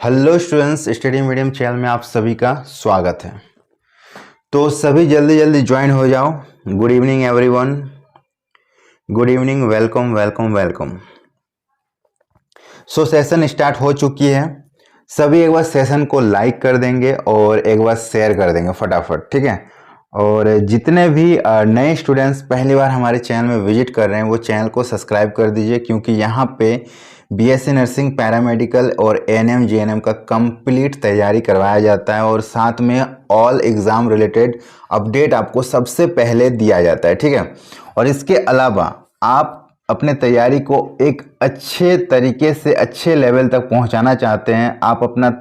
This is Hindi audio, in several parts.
Hello students, study medium channel में आप सभी का स्वागत है। तो सभी जल्दी जल्दी ज्वाइन हो जाओ। Good evening everyone, good evening, welcome welcome welcome. Session start हो चुकी है। सभी एक बार सेशन को लाइक कर देंगे और एक बार शेयर कर देंगे फटाफट, ठीक है। और जितने भी नए स्टूडेंट्स पहली बार हमारे चैनल में विजिट कर रहे हैं वो चैनल को सब्सक्राइब कर दीजिए, क्योंकि यहाँ पे बीएससी नर्सिंग, पैरामेडिकल और एएनएम जीएनएम का कंप्लीट तैयारी करवाया जाता है और साथ में ऑल एग्ज़ाम रिलेटेड अपडेट आपको सबसे पहले दिया जाता है, ठीक है। और इसके अलावा आप अपने तैयारी को एक अच्छे तरीके से अच्छे लेवल तक पहुंचाना चाहते हैं, आप अपना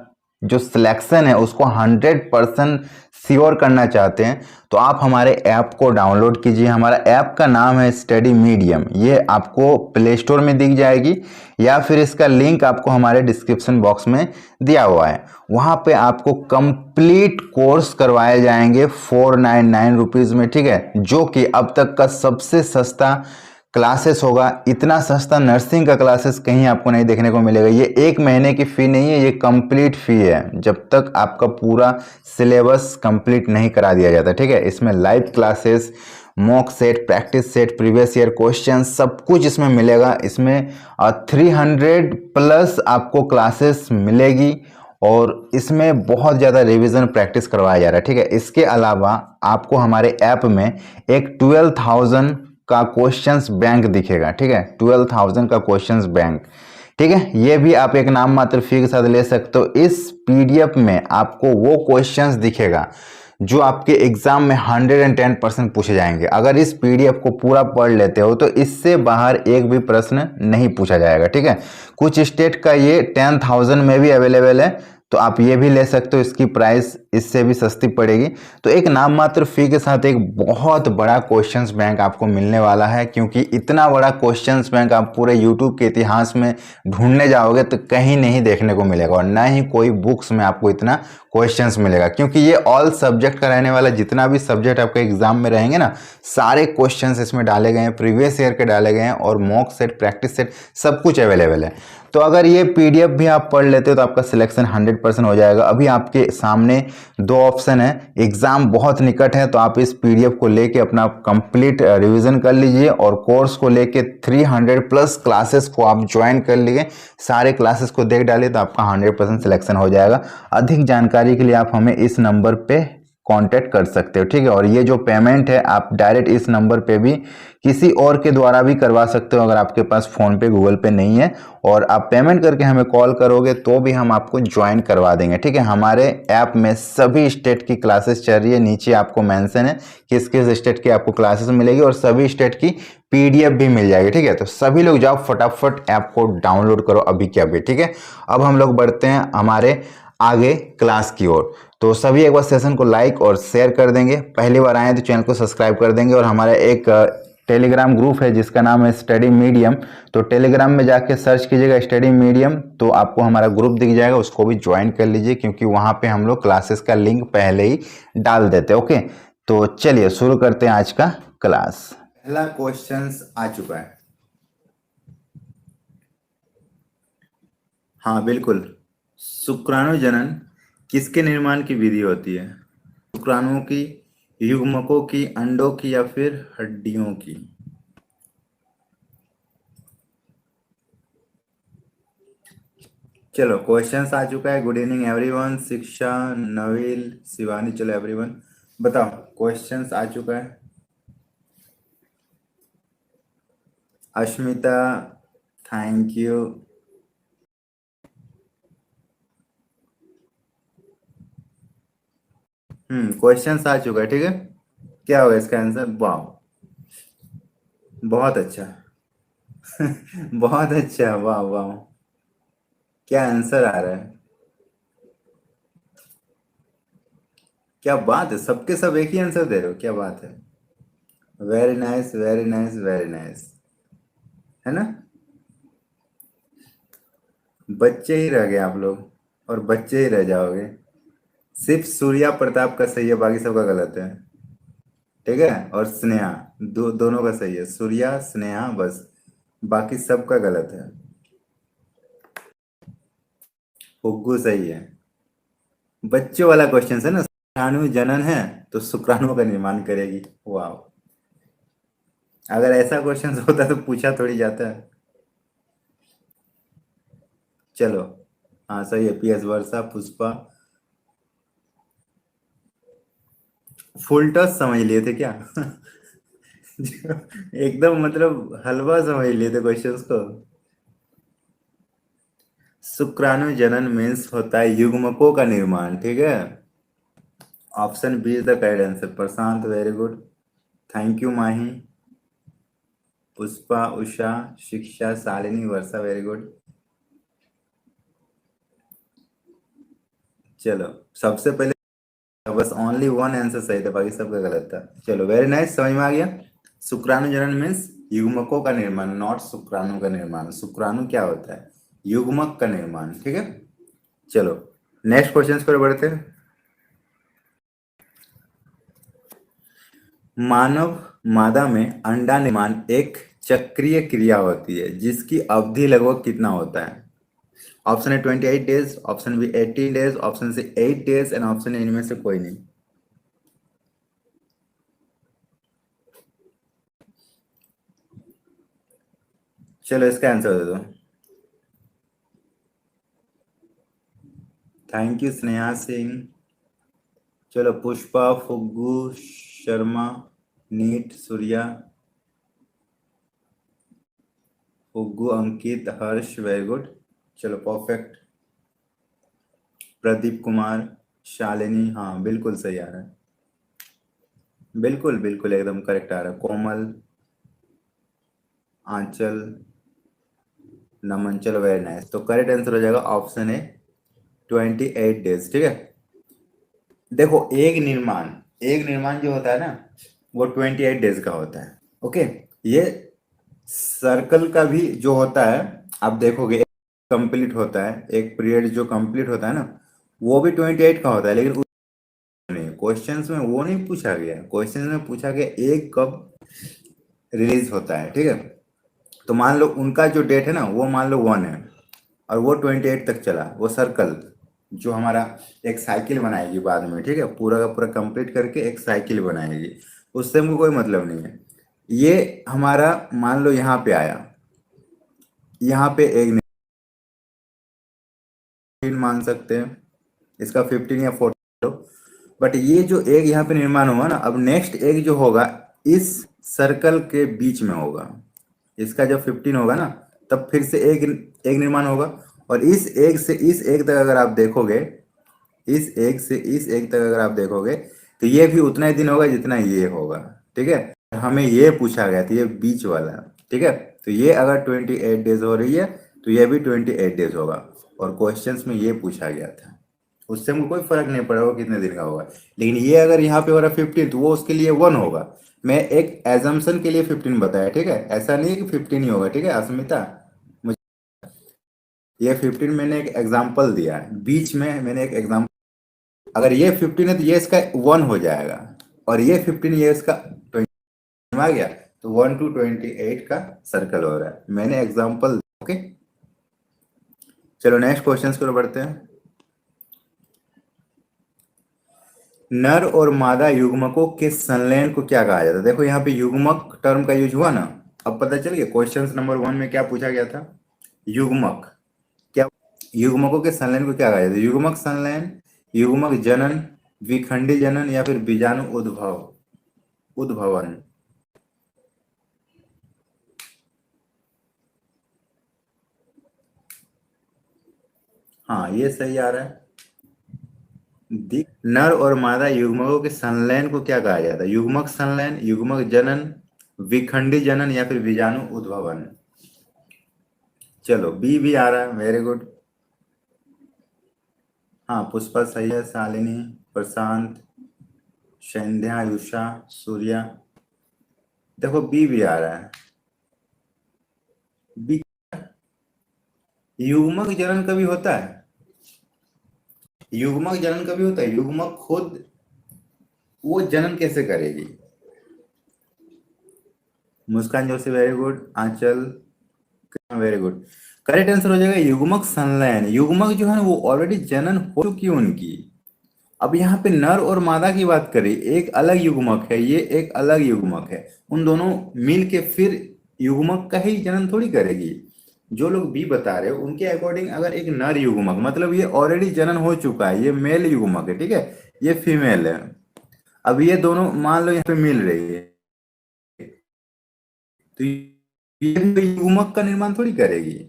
जो सिलेक्शन है उसको 100% श्योर करना चाहते हैं, तो आप हमारे ऐप को डाउनलोड कीजिए। हमारा ऐप का नाम है स्टडी मीडियम। ये आपको प्ले स्टोर में दिख जाएगी या फिर इसका लिंक आपको हमारे डिस्क्रिप्शन बॉक्स में दिया हुआ है। वहाँ पे आपको कंप्लीट कोर्स करवाए जाएंगे 499 रुपीज़ में, ठीक है, जो कि अब तक का सबसे सस्ता क्लासेस होगा। इतना सस्ता नर्सिंग का क्लासेस कहीं आपको नहीं देखने को मिलेगा। ये एक महीने की फ़ी नहीं है, ये कंप्लीट फ़ी है जब तक आपका पूरा सिलेबस कंप्लीट नहीं करा दिया जाता, ठीक है। इसमें live classes, mock set, practice set, previous year question, सब कुछ इसमें मिलेगा। इसमें 300 प्लस आपको क्लासेस मिलेगी और इसमें बहुत ज़्यादा रिवीजन प्रैक्टिस करवाया जा रहा है, ठीक है। इसके अलावा आपको हमारे ऐप में एक 12,000 का क्वेश्चंस बैंक दिखेगा, ठीक है, 12,000 का क्वेश्चंस बैंक, ठीक है। ये भी आप एक नाम मात्र फी के साथ ले सकते हो। इस पीडीएफ में आपको वो क्वेश्चंस दिखेगा जो आपके एग्जाम में 110% पूछे जाएंगे। अगर इस पीडीएफ को पूरा पढ़ लेते हो तो इससे बाहर एक भी प्रश्न नहीं पूछा जाएगा, ठीक है। कुछ स्टेट का ये 10,000 में भी अवेलेबल है, तो आप ये भी ले सकते हो। इसकी प्राइस इससे भी सस्ती पड़ेगी। तो एक नाम मात्र फी के साथ एक बहुत बड़ा क्वेश्चंस बैंक आपको मिलने वाला है, क्योंकि इतना बड़ा क्वेश्चंस बैंक आप पूरे यूट्यूब के इतिहास में ढूंढने जाओगे तो कहीं नहीं देखने को मिलेगा, और ना ही कोई बुक्स में आपको इतना क्वेश्चंस मिलेगा, क्योंकि ये ऑल सब्जेक्ट का रहने वाला। जितना भी सब्जेक्ट आपके एग्जाम में रहेंगे ना, सारे क्वेश्चंस इसमें डाले गए हैं, प्रीवियस ईयर के डाले गए हैं, और मॉक सेट, प्रैक्टिस सेट, सब कुछ अवेलेबल है। तो अगर ये पीडीएफ भी आप पढ़ लेते हो तो आपका सिलेक्शन 100% हो जाएगा। अभी आपके सामने दो ऑप्शन है, एग्जाम बहुत निकट है तो आप इस पीडीएफ को लेके अपना कंप्लीट रिवीजन कर लीजिए, और कोर्स को लेके 300 प्लस क्लासेस को आप ज्वाइन कर लिए, सारे क्लासेस को देख डालिए तो आपका 100% सिलेक्शन हो जाएगा। अधिक जानकारी के लिए आप हमें इस नंबर पे कांटेक्ट कर सकते हो, ठीक है। और ये जो पेमेंट है आप डायरेक्ट इस नंबर पे भी किसी और के द्वारा भी करवा सकते हो, अगर आपके पास फोन पे, गूगल पे नहीं है, और आप पेमेंट करके हमें कॉल करोगे तो भी हम आपको ज्वाइन करवा देंगे, ठीक है। हमारे ऐप में सभी स्टेट की क्लासेस चल रही है, नीचे आपको मेंशन है किस किस स्टेट की आपको क्लासेस मिलेगी, और सभी स्टेट की पीडीएफ भी मिल जाएगी, ठीक है। तो सभी लोग जाओ फटाफट ऐप को डाउनलोड करो अभी के अभी, ठीक है। अब हम लोग बढ़ते हैं हमारे आगे क्लास की ओर। तो सभी एक बार सेशन को लाइक और शेयर कर देंगे, पहली बार आए तो चैनल को सब्सक्राइब कर देंगे, और हमारा एक टेलीग्राम ग्रुप है जिसका नाम है स्टडी मीडियम। तो टेलीग्राम में जाके सर्च कीजिएगा स्टडी मीडियम, तो आपको हमारा ग्रुप दिख जाएगा, उसको भी ज्वाइन कर लीजिए, क्योंकि वहाँ पे हम लोग क्लासेस का लिंक पहले ही डाल देते हैं। ओके, तो चलिए शुरू करते हैं आज का क्लास। पहला क्वेश्चन आ चुका है। हाँ बिल्कुल, शुक्राणु जनन किसके निर्माण की विधि होती है? शुक्राणुओं की, युग्मकों की, अंडों की, या फिर हड्डियों की? चलो क्वेश्चंस आ चुका है। गुड इवनिंग एवरीवन, शिक्षा, नवील, शिवानी, चलो एवरीवन बताओ, क्वेश्चंस आ चुका है। Ashmita, thank you. क्वेश्चंस आ चुका है, ठीक है। क्या होगा इसका आंसर? वाह, बहुत अच्छा। बहुत अच्छा, वाह वाह, क्या आंसर आ रहा है, क्या बात है, सबके सब एक ही आंसर दे रहे हो, क्या बात है। Very nice, very nice, very nice, है ना। बच्चे ही रह गए आप लोग, और बच्चे ही रह जाओगे। सिर्फ सूर्या प्रताप का सही है, बाकी सबका गलत है, ठीक है। और स्नेहा, दोनों का सही है, सूर्या, स्नेहा, बस बाकी सबका गलत है। फुग्गू सही है। बच्चों वाला क्वेश्चन है ना, शुक्राणु जनन है तो शुक्राणु का निर्माण करेगी। वाह, अगर ऐसा क्वेश्चन होता तो पूछा थोड़ी जाता है। चलो, हाँ सही है, पीएस वर्षा पुष्पा। फुल टॉस समझ लिए थे क्या? एकदम मतलब हलवा समझ लिए थे क्वेश्चंस को। शुक्राणु जनन मीन्स होता है युग्मकों का निर्माण, ठीक है। Option B is the correct answer. Prashant very good. Thank you Mahi. Pushpa, Usha, Shiksha, Shalini, Varsha very good. चलो, सबसे पहले बस ओनली वन आंसर सही था, बाकी सबका गलत था। चलो वेरी नाइस, समझ में आ गया। शुक्राणु जनन मीन्स युग्मकों का निर्माण, नॉट शुक्राणु का निर्माण। शुक्राणु क्या होता है? युग्मक का निर्माण, ठीक है। चलो नेक्स्ट क्वेश्चन पर बढ़ते हैं। मानव मादा में अंडा निर्माण एक चक्रीय क्रिया होती है जिसकी अवधि लगभग कितना होता है? ऑप्शन है 28 days, option B 18 days, option C 8 days and option A इनमें से कोई नहीं। चलो इसका आंसर दे दो। Thank you Sneha Singh. चलो पुष्पा, फुग्गू, शर्मा, नीट, सूर्या, फुग्गू, अंकित, हर्ष वेरी गुड। चलो परफेक्ट। प्रदीप कुमार, शालिनी, हाँ बिल्कुल सही आ रहा है। बिल्कुल बिल्कुल एकदम करेक्ट आ रहा है। कोमल, आंचल, नमन। चलो वेरी नाइस, तो करेक्ट आंसर हो जाएगा ऑप्शन ए 28 डेज, ठीक है। देखो एक निर्माण जो होता है ना, वो 28 डेज का होता है। ओके, ये सर्कल का भी जो होता है, आप देखोगे कंप्लीट होता है, एक पीरियड जो कंप्लीट होता है ना, वो भी 28 का होता है, लेकिन नहीं, क्वेश्चंस में वो नहीं पूछा गया। क्वेश्चंस में पूछा गया एक कब रिलीज होता है, ठीक है। तो मान लो उनका जो डेट है ना, वो मान लो 1 है और वो 28 तक चला, वो सर्कल जो हमारा एक साइकिल बनाएगी बाद में, ठीक है, पूरा का पूरा कंप्लीट करके एक साइकिल बनाएगी, उससे हमको कोई मतलब नहीं है। ये हमारा मान लो यहाँ पे आया, यहाँ पे एक मान सकते हैं, इसका 15 या 14, बट ये जो एग यहाँ पे निर्माण हुआ ना, अब नेक्स्ट एग जो होगा इस सर्कल के बीच में होगा। इसका जब 15 होगा ना, तब फिर से एग एग निर्माण होगा। और इस एग से इस एग तक अगर आप देखोगे, इस एग से इस एग तक अगर आप देखोगे, तो ये भी उतना ही दिन होगा जितना ये होगा, ठीक है। हमें ये पूछा गया था, ये बीच वाला, ठीक है। तो ये अगर 28 डेज हो रही है, तो ये भी 28 डेज होगा। और क्वेश्चंस में ये पूछा गया था, उससे हमको कोई फर्क नहीं पड़ा वो कितने दिन का होगा। लेकिन ये अगर यहाँ पे हो रहा 15, तो वो उसके लिए 1 होगा। मैं एक एजम्पशन के लिए 15 बताया, ठीक है, ऐसा नहीं है कि 15 ही होगा, ठीक है अस्मिता। मुझे ये 15 मैंने एक एग्जाम्पल दिया है, बीच में मैंने एक एग्जाम्पल। अगर ये 15 है तो ये इसका 1 हो जाएगा, और ये 15 ये इसका 20 आ गया, तो 1 to 28 का सर्कल हो रहा है, मैंने एग्जाम्पल। ओके, चलो नेक्स्ट क्वेश्चन की ओर बढ़ते हैं। नर और मादा युग्मकों के संलयन को क्या कहा जाता है? देखो यहाँ पे युग्मक टर्म का यूज हुआ ना, अब पता चल गया क्वेश्चन नंबर 1 में क्या पूछा गया था। युग्मक क्या, युग्मकों के संलयन को क्या कहा जाता है? युग्मक संलयन, युग्मक जनन, विखंडी जनन, या फिर बीजाणु उद्भवन। हाँ ये सही आ रहा है। नर और मादा युग्मकों के संलयन को क्या कहा जाता है? युग्मक संलयन, युग्मक जनन, विखंडी जनन, या फिर बीजाणु उद्भवन। चलो बी भी आ रहा है, वेरी गुड। हाँ पुष्पा सही है, शालिनी, प्रशांत, संध्या, आयुषा, सूर्या। देखो बी भी आ रहा है। बी, युग्मक जनन कभी होता है? युग्मक जनन कभी होता है? युग्मक खुद वो जनन कैसे करेगी? मुस्कान Joshi very good, Aanchal very good. Correct answer हो जाएगा युग्मक संलयन। युग्मक जो है ना वो ऑलरेडी जनन हो चुकी है उनकी। अब यहाँ पे नर और मादा की बात करें, एक अलग युग्मक है, ये एक अलग युग्मक है, उन दोनों मिल के फिर युग्मक का ही जनन थोड़ी करेगी। जो लोग बी बता रहे हो उनके अकॉर्डिंग अगर एक नर युग्मक मतलब ये ऑलरेडी जनन हो चुका है, ये मेल युग्मक है, ठीक है, ये फीमेल है। अब ये दोनों मान लो यहाँ पे मिल रही है, तो ये कोई युग्मक का निर्माण थोड़ी करेगी,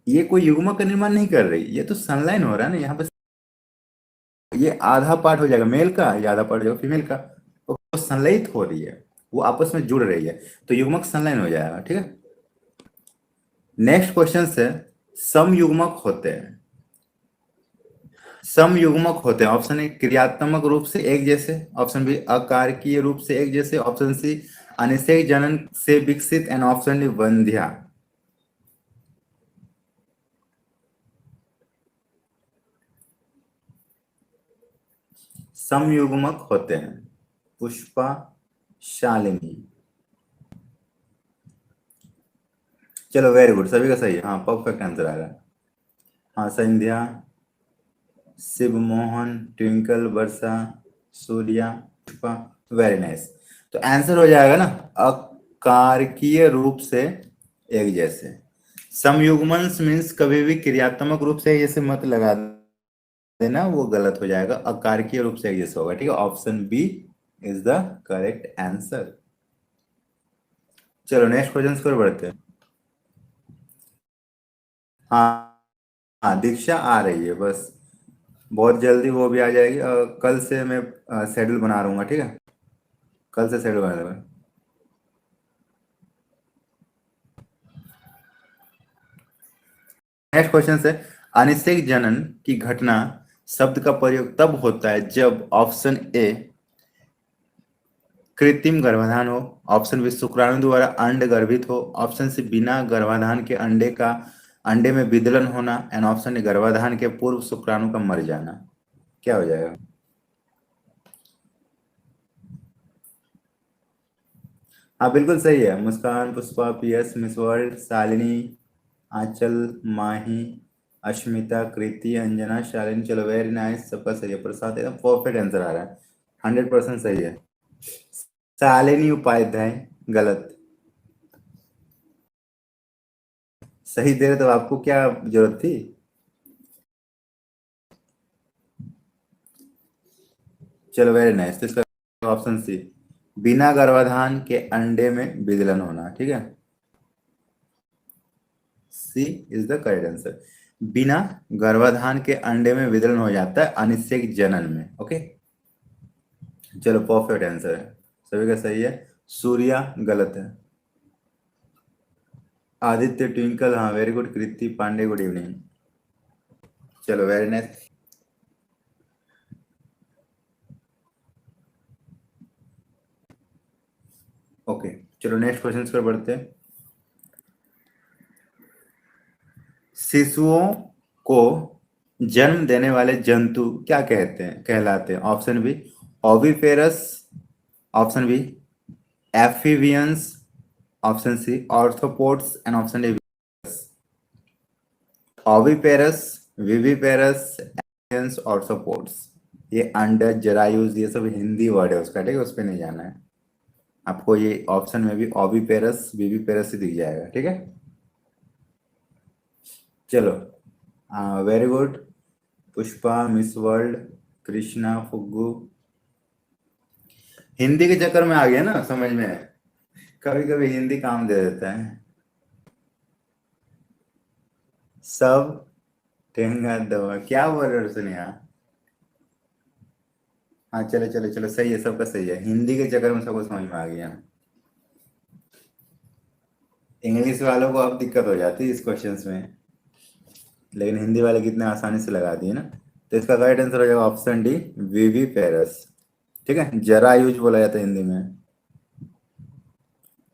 ये कोई युग्मक का निर्माण नहीं कर रही, ये तो संलयन हो रहा है ना यहाँ पे। ये आधा पार्ट हो जाएगा मेल का, ये आधा पार्ट हो जाएगा फीमेल का, तो वो संलयित हो रही है, वो आपस में जुड़ रही है, तो युग्मक संलयन हो जाएगा, ठीक है। नेक्स्ट क्वेश्चन है, समयुग्मक होते हैं। समयुग्मक होते हैं, ऑप्शन ए क्रियात्मक रूप से एक जैसे, ऑप्शन बी अकारकीय रूप से एक जैसे, ऑप्शन सी अनिषेक जनन से विकसित, एंड ऑप्शन डी वंध्या। समयुग्मक होते हैं। पुष्पा, शालिनी, चलो वेरी गुड, सभी का सही है, हाँ परफेक्ट आंसर आ रहा है। हाँ संध्या, शिव मोहन, ट्विंकल, वर्षा, सूर्या, पुष्पा, वेरी नाइस। तो आंसर हो जाएगा ना अकारकीय रूप से एक जैसे। समयुग्मन मीन्स कभी भी क्रियात्मक रूप से एक जैसे मत लगा देना, वो गलत हो जाएगा, अकारकीय रूप से एक जैसे होगा, ठीक है। Option B is the correct answer. चलो नेक्स्ट क्वेश्चन पर बढ़ते हैं। हाँ हाँ दीक्षा आ रही है, बस बहुत जल्दी वो भी आ जाएगी, कल से मैं शेड्यूल बना दूंगा, ठीक है, कल से शेड्यूल बना दूंगा। नेक्स्ट क्वेश्चन है, अनिषेक जनन की घटना शब्द का प्रयोग तब होता है जब ऑप्शन ए कृत्रिम गर्भाधान हो, ऑप्शन बी शुक्राणु द्वारा अंड गर्भित हो, ऑप्शन सी बिना गर्भाधान के अंडे में विदलन होना, एंड ऑप्शन डी गर्भाधान के पूर्व शुक्राणु का मर जाना। क्या हो जाएगा? हाँ बिल्कुल सही है, Muskan, Pushpa, PS, Miss World, Shalini, Aanchal, Mahi, Ashmita, Kriti, Anjana, Shalini, चलो वेरी नाइस, सबका सही है। प्रसाद एकदम परफेक्ट आंसर आ रहा है, 100% सही है। शालिनी उपाध्याय गलत। सही दे रहे तो आपको क्या जरूरत थी? चलो वेरी नाइस, तो इसका ऑप्शन सी बिना गर्भाधान के अंडे में विदलन होना, ठीक है, सी इज द करेक्ट आंसर। बिना गर्भाधान के अंडे में विदलन हो जाता है अनिषेक जनन में, ओके। चलो परफेक्ट आंसर है, सभी का सही है। सूर्या गलत है। आदित्य, ट्विंकल, हाँ वेरी गुड। कृति पांडे, गुड इवनिंग। चलो वेरी नाइस। ओके चलो नेक्स्ट क्वेश्चन पर बढ़ते हैं। शिशुओं को जन्म देने वाले जंतु क्या कहलाते हैं? Option B oviparous, option B amphibians, option C arthropods, and option D oviparous, viviparous, amphibians, arthropods. ये अंडर, जरायुज, ये सब हिंदी वर्ड है उसका, ठीक है, उस पर नहीं जाना है आपको। ये ऑप्शन में भी ओविपेरस, विविपेरस ही दिख जाएगा, ठीक है। चलो very good. Pushpa, Miss World, Krishna, Fuggu, Hindi के चक्कर में आ गया ना समझ में, कभी कभी हिंदी काम दे देता है। सब ठेंगा दवा, क्या बोल रहे हो सुनिया? हाँ चलो चलो चलो, सही है, सबका सही है, हिंदी के चक्कर में सबको समझ में आ गया। इंग्लिश वालों को अब दिक्कत हो जाती है इस क्वेश्चंस में, लेकिन हिंदी वाले कितने आसानी से लगा दिए ना। तो इसका राइट आंसर हो जाएगा ऑप्शन डी वीवी पेरस, ठीक है, जरा यूज बोला जाता है हिंदी में,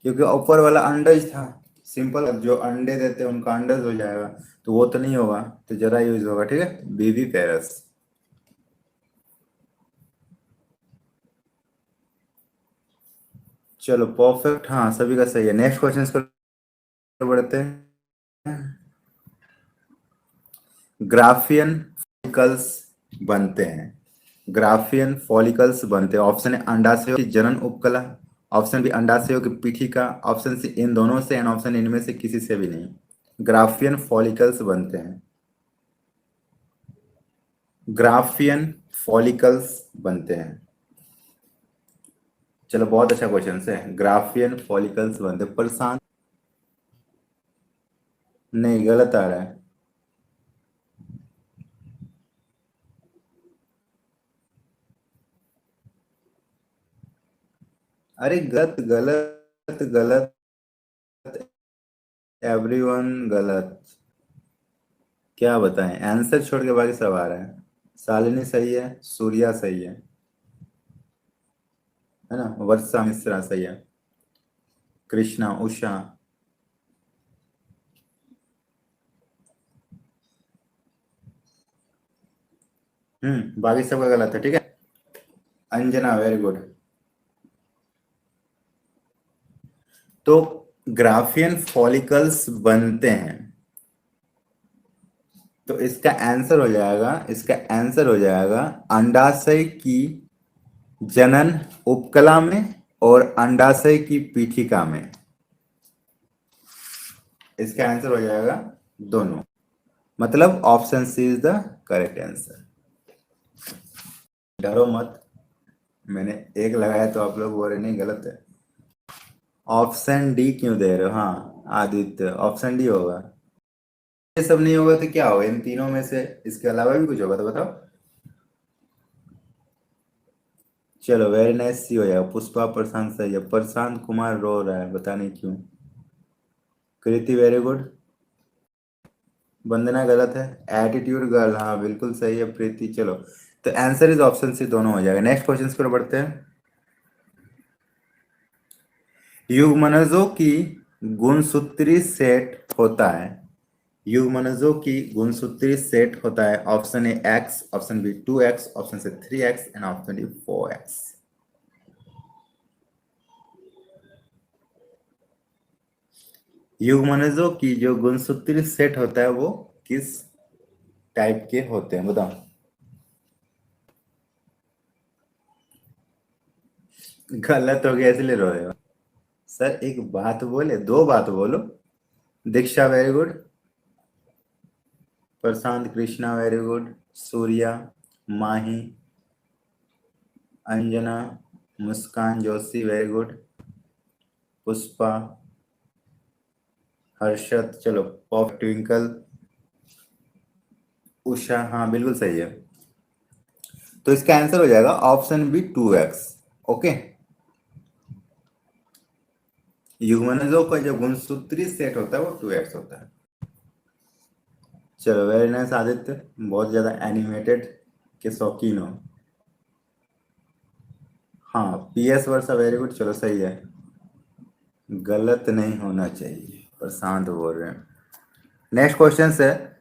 क्योंकि ऊपर वाला अंडज था, सिंपल जो अंडे देते हैं उनका अंडज हो जाएगा, तो वो तो नहीं होगा, तो जरा यूज होगा, ठीक है, वीवी पेरस। चलो परफेक्ट, हाँ सभी का सही है। नेक्स्ट क्वेश्चन पर बढ़ते हैं। ग्राफियन फॉलिकल्स बनते हैं। ग्राफियन फॉलिकल्स बनते हैं। ऑप्शन है अंडाशयों की जनन उपकला, ऑप्शन बी अंडाशयों की पीठिका, ऑप्शन सी इन दोनों से, एंड ऑप्शन इनमें से किसी से भी नहीं। ग्राफियन फॉलिकल्स बनते हैं। ग्राफियन फॉलिकल्स बनते हैं। चलो बहुत अच्छा क्वेश्चन है। ग्राफियन फॉलिकल्स बनते हैं। प्रशांत, नहीं गलत आ रहा है। अरे गलत गलत गलत, एवरीवन गलत। क्या बताएं, आंसर छोड़ के बाकी सब आ रहा है। शालिनी सही है, सूर्या सही है ना, वर्षा मिश्रा सही है, कृष्णा, उषा। बाकी सबका गलत है, ठीक है। Anjana very good. तो ग्राफियन फॉलिकल्स बनते हैं, तो इसका आंसर हो जाएगा, इसका आंसर हो जाएगा अंडाशय की जनन उपकला में और अंडाशय की पीठिका में। इसका आंसर हो जाएगा दोनों, मतलब option C is the correct answer. डरो मत, मैंने एक लगाया तो आप लोग बोल रहे नहीं गलत है। ऑप्शन डी क्यों दे रहे हो? हाँ आदित्य, ऑप्शन डी होगा। ये सब नहीं होगा तो क्या होगा? इन तीनों में से इसके अलावा भी कुछ होगा तो बताओ। चलो वेरी नाइस, सी हो जाएगा। पुष्पा प्रशांत सही है। प्रशांत कुमार रो रहा है, पता नहीं क्यों। कृति वेरी गुड। वंदना गलत है। एटीट्यूड गर्ल, हाँ बिल्कुल सही है प्रीति। चलो तो आंसर इज ऑप्शन सी, दोनों हो जाएगा। नेक्स्ट क्वेश्चन पर बढ़ते हैं। युग्मनजों की गुणसूत्री सेट होता है। युग्मनजों की गुणसूत्री सेट होता है। Option A X, option B 2x, option C 3x and option D 4x। युग्मनजों की जो गुणसूत्री सेट होता है वो किस टाइप के होते हैं, बताओ। गलत हो गया इसलिए रो रहे हो? सर एक बात बोले, दो बात बोलो। दीक्षा वेरी गुड। प्रशांत कृष्णा वेरी गुड। सूर्या, माही, अंजना, मुस्कान जोशी वेरी गुड। पुष्पा, हर्षद, चलो पॉप ट्विंकल, उषा, हाँ बिल्कुल सही है। तो इसका आंसर हो जाएगा ऑप्शन बी 2x। ओके, युग्मनजों का जो गुणसूत्री सेट होता है वो 2x होता है। चलो वेरी नाइस आदित्य, बहुत ज्यादा एनिमेटेड के शौकीन हो। हाँ PS वर्षा वेरी गुड, चलो सही है। गलत नहीं होना चाहिए, प्रशांत बोल रहे हैं। नेक्स्ट क्वेश्चन है,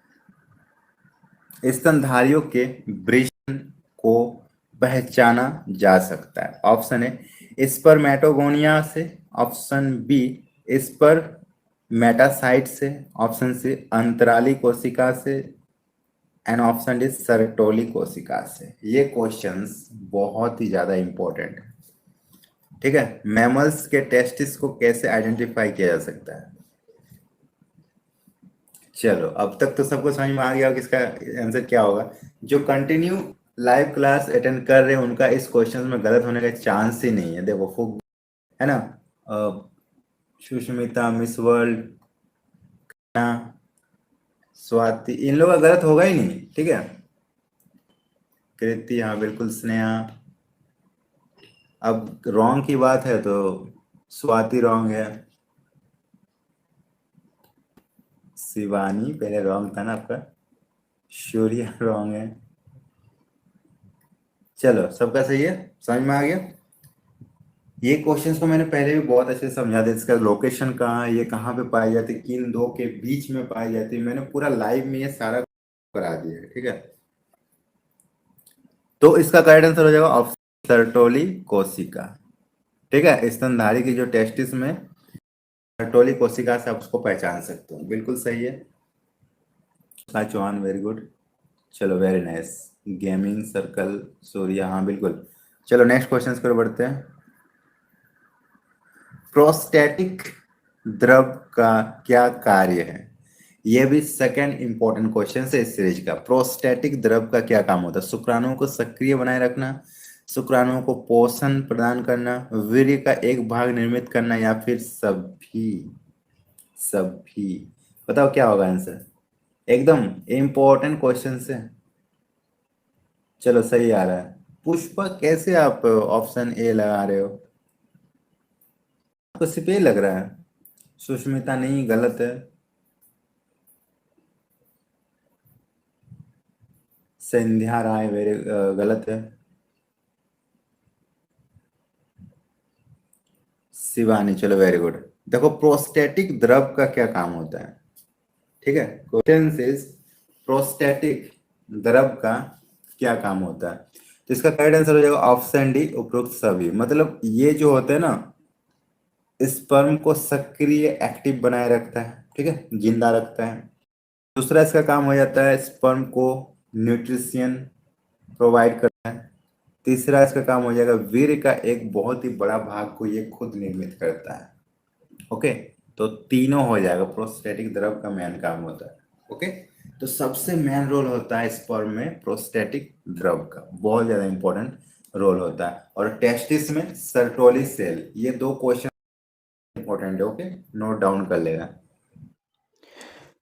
स्तनधारियों के वृषण को पहचाना जा सकता है। ऑप्शन है स्पर्मेटोगोनिया से, ऑप्शन बी स्पर्मेटासाइट से, ऑप्शन सी अंतराली कोशिका से एंड ऑप्शन डी सर्टोली कोशिका से। ये क्वेश्चंस बहुत ही ज्यादा इंपॉर्टेंट है, ठीक है। मैमल्स के टेस्टिस को कैसे आइडेंटिफाई किया जा सकता है? चलो अब तक तो सबको समझ में आ गया कि इसका आंसर क्या होगा। जो कंटिन्यू लाइव क्लास अटेंड कर रहे हैं उनका इस क्वेश्चन में गलत होने का चांस ही नहीं है। देखो फुग, है ना, सुष्मिता, मिस वर्ल्ड, स्वाति, इन लोगों का गलत होगा ही नहीं, ठीक है। कृति, हाँ बिल्कुल। स्नेहा, अब रॉन्ग की बात है तो स्वाति रॉन्ग है। शिवानी पहले रॉन्ग था ना आपका। सूर्या रॉन्ग है। चलो सबका सही है, समझ में आ गया। ये क्वेश्चंस को मैंने पहले भी बहुत अच्छे से समझा दिया। इसका लोकेशन कहाँ है, ये कहाँ पे पाई जाती है, किन दो के बीच में पाई जाती है, मैंने पूरा लाइव में ये सारा करा दिया है, ठीक है। तो इसका करेक्ट आंसर हो जाएगा ऑप्शन सर्टोली कोशिका, ठीक है। स्तनधारी की जो टेस्टिस में सर्टोली कोशिका से आप उसको पहचान सकते हो, बिल्कुल सही है। Chauhan, very good. चलो very nice. Gaming circle Surya, हाँ बिल्कुल। चलो नेक्स्ट क्वेश्चन पर बढ़ते हैं। प्रोस्टैटिक द्रव का क्या कार्य है? यह भी सेकंड इंपॉर्टेंट क्वेश्चन है इस सीरीज का। प्रोस्टैटिक द्रव का क्या काम होता है? शुक्राणुओं को सक्रिय बनाए रखना, शुक्राणुओं को पोषण प्रदान करना, वीर्य का एक भाग निर्मित करना, या फिर सभी? सभी। बताओ क्या होगा आंसर? एकदम इम्पोर्टेंट क्वेश्चन है। चलो सही आ रहा है। पुष्पा, कैसे आप ऑप्शन ए लगा रहे हो? आपको सिर्फ ए लग रहा है। सुष्मिता नहीं, गलत है। संध्या राय, वेरी गलत है। शिवानी, चलो वेरी गुड। देखो प्रोस्टेटिक द्रव का क्या काम होता है, ठीक है। क्वेश्चन इज प्रोस्टेटिक द्रव का क्या काम होता है? तो इसका करेक्ट आंसर हो जाएगा ऑप्शन डी, उपरोक्त सभी। मतलब ये जो होते हैं ना, स्पर्म को सक्रिय एक्टिव बनाए रखता है, ठीक है, जिंदा रखता है। दूसरा इसका काम हो जाता है स्पर्म को न्यूट्रिशन प्रोवाइड करता है। तीसरा इसका काम हो जाएगा वीर्य का एक बहुत ही बड़ा भाग को ये खुद निर्मित करता है। ओके, तो तीनों हो जाएगा। प्रोस्टेटिक द्रव का मेन काम होता है। ओके, तो सबसे मेन रोल होता है स्पर्म में प्रोस्टेटिक द्रव का, बहुत ज्यादा इंपॉर्टेंट रोल होता है। और टेस्टिस में सर्टोली सेल, ये दो क्वेश्चन इंपॉर्टेंट है। ओके, नोट डाउन कर लेगा।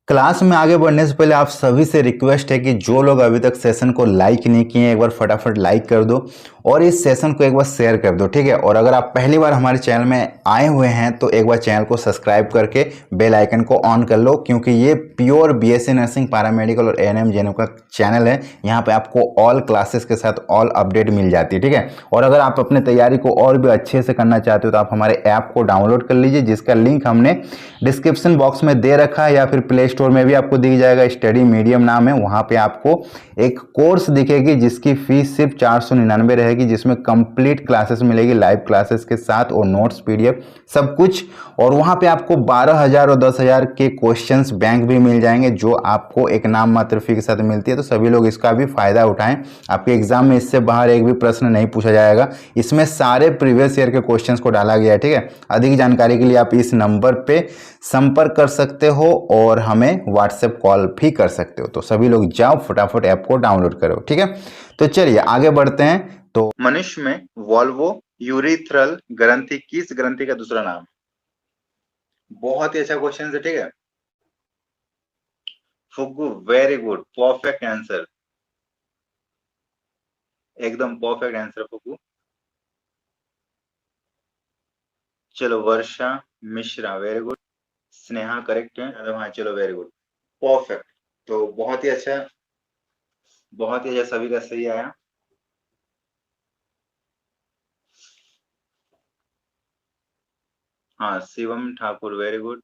क्लास में आगे बढ़ने से पहले आप सभी से रिक्वेस्ट है कि जो लोग अभी तक सेशन को लाइक नहीं किए एक बार फटाफट लाइक कर दो और इस सेशन को एक बार शेयर कर दो, ठीक है। और अगर आप पहली बार हमारे चैनल में आए हुए हैं तो एक बार चैनल को सब्सक्राइब करके बेल आइकन को ऑन कर लो, क्योंकि ये प्योर बीएससी नर्सिंग, पैरामेडिकल और एएनएम जेएनएम का चैनल है। यहाँ पे आपको ऑल क्लासेस के साथ ऑल अपडेट मिल जाती है, ठीक है। और अगर आप अपने तैयारी को और भी अच्छे से करना चाहते हो तो आप हमारे ऐप को डाउनलोड कर लीजिए, जिसका लिंक हमने डिस्क्रिप्शन बॉक्स में दे रखा है, या फिर प्ले स्टोर में भी आपको दिख जाएगा। स्टडी मीडियम नाम है, वहां पे आपको एक कोर्स दिखेगी जिसकी फीस सिर्फ 499 रहेगी, जिसमें कंप्लीट क्लासेस मिलेगी लाइव क्लासेस के साथ और नोट्स, पीडीएफ, सब कुछ। और वहां पे आपको 12,000 और 10,000 के क्वेश्चंस बैंक भी मिल जाएंगे, जो आपको एक नाम मात्र फी के साथ मिलती है। तो सभी लोग इसका भी फायदा उठाएं। आपके एग्जाम में इससे बाहर एक भी प्रश्न नहीं पूछा जाएगा। इसमें सारे प्रीवियस ईयर के क्वेश्चंस को डाला गया है, ठीक है। अधिक जानकारी के लिए आप इस नंबर पे संपर्क कर सकते हो और हमें व्हाट्सएप कॉल भी कर सकते हो। तो सभी लोग जाओ फटाफट ऐप को डाउनलोड करो, ठीक है। तो चलिए आगे बढ़ते हैं। तो मनुष्य में वॉल्वो यूरिथ्रल ग्रंथि किस ग्रंथि का दूसरा नाम? बहुत ही अच्छा क्वेश्चन है, ठीक है। Fuggu, very good, perfect answer, एकदम परफेक्ट आंसर फुग्गू। चलो Varsha Mishra, very good. Sneha correct है, हाँ चलो वेरी गुड, परफेक्ट। तो बहुत ही अच्छा, बहुत ही अच्छा, सभी का सही आया। हाँ शिवम ठाकुर, वेरी गुड।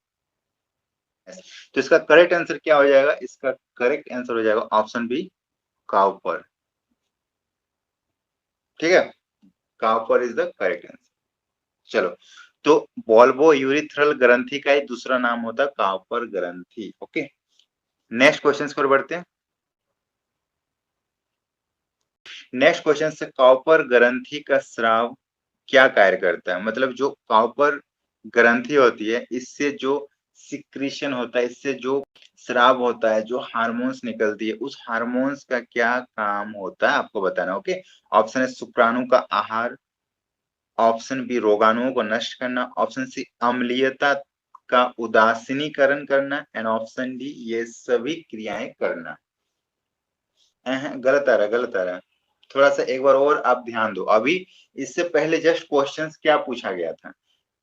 तो इसका करेक्ट आंसर क्या हो जाएगा? इसका करेक्ट आंसर हो जाएगा ऑप्शन बी, काउपर, ठीक है। Cowper is the correct answer. चलो, तो बॉल्बो यूरिथ्रल ग्रंथि का ही दूसरा नाम होता है काउपर ग्रंथि। ओके, नेक्स्ट क्वेश्चन पर बढ़ते हैं। नेक्स्ट क्वेश्चन से, काउपर ग्रंथि का स्राव क्या कार्य करता है? मतलब जो काउपर ग्रंथि होती है, इससे जो सिक्रीशन होता है, इससे जो स्राव होता है, जो हार्मोन्स निकलती है, उस हार्मोन्स का क्या काम होता है आपको बताना। ओके, ऑप्शन है शुक्राणु का आहार, ऑप्शन बी रोगाणुओं को नष्ट करना, ऑप्शन सी अम्लीयता का उदासीनीकरण करना, एंड ऑप्शन डी ये सभी क्रियाएं करना। गलत आ रहा है, गलत आ रहा है। थोड़ा सा एक बार और आप ध्यान दो। अभी इससे पहले जस्ट क्वेश्चंस क्या पूछा गया था?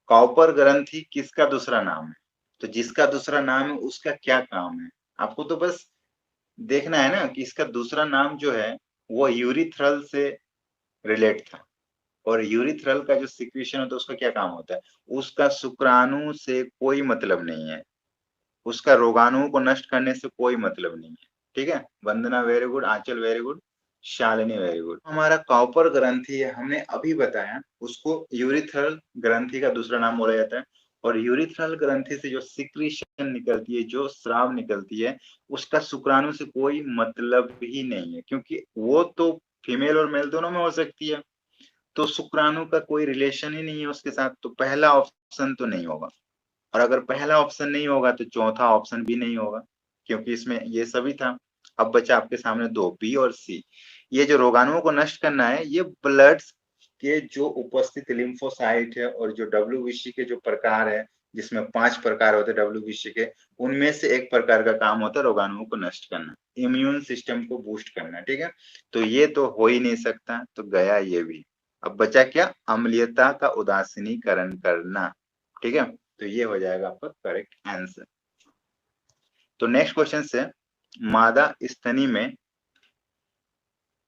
कॉपर ग्रंथि किसका दूसरा नाम है? तो जिसका दूसरा नाम है उसका क्या काम है? आपको तो बस देखना है ना कि इसका दूसरा नाम जो है वो यूरिथ्रल से रिलेट था। और यूरिथ्रल का जो सिक्रीशन होता है उसका क्या काम होता है? उसका शुक्राणु से कोई मतलब नहीं है, उसका रोगाणुओं को नष्ट करने से कोई मतलब नहीं है, ठीक है। Vandana very good, Aanchal very good, Shalini very good. हमारा कॉपर ग्रंथि है, हमने अभी बताया, उसको यूरिथ्रल ग्रंथि का दूसरा नाम बोला जाता है। और यूरिथ्रल ग्रंथि से जो सिक्रीशन निकलती है, जो स्राव निकलती है, उसका शुक्राणु से कोई मतलब ही नहीं है, क्योंकि वो तो फीमेल और मेल दोनों में हो सकती है, तो शुक्राणु का कोई रिलेशन ही नहीं है उसके साथ, तो पहला ऑप्शन तो नहीं होगा। और अगर पहला ऑप्शन नहीं होगा तो चौथा ऑप्शन भी नहीं होगा, क्योंकि इसमें ये सभी था। अब बचा आपके सामने दो, बी और सी। ये जो रोगाणुओं को नष्ट करना है, ये ब्लड के जो उपस्थित लिम्फोसाइट है और जो डब्ल्यूबीसी के जो प्रकार है, जिसमें 5 प्रकार होते हैं डब्ल्यूबीसी के, उनमें से एक प्रकार का काम होता है रोगाणुओं को नष्ट करना, इम्यून सिस्टम को बूस्ट करना। ठीक है, तो ये तो हो ही नहीं सकता, तो गया ये भी। अब बचा क्या? अम्लीयता का उदासीनीकरण करना। ठीक है, तो ये हो जाएगा आपका करेक्ट आंसर। तो नेक्स्ट क्वेश्चन से, मादा स्तनी में